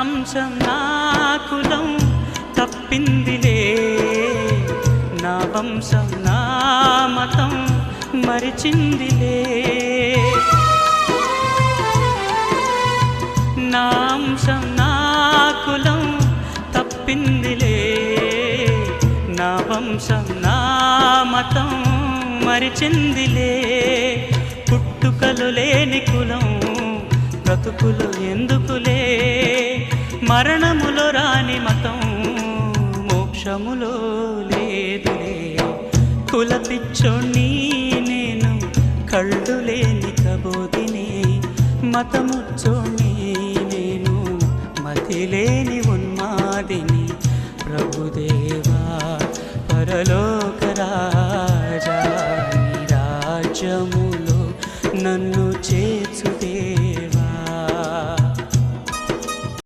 అంశం నా కులం తప్పిందిలే, నా వంశం నా మతం మరిచిందిలే. నా అంశం నా కులం తప్పిందిలే, నా వంశం నా మతం మరిచిందిలే. పుట్టుకలు లేని కులం బ్రతుకులు ఎందుకులే, మరణములో రాని మతం మోక్షములో లేదులే. కుల పిచ్చోణ్ణి నేను, కళ్ళు లేని కబోదిని, మతముచ్చోణ్ణి నేను, మతి లేని ఉన్మాదిని. ప్రభుదేవా పరలో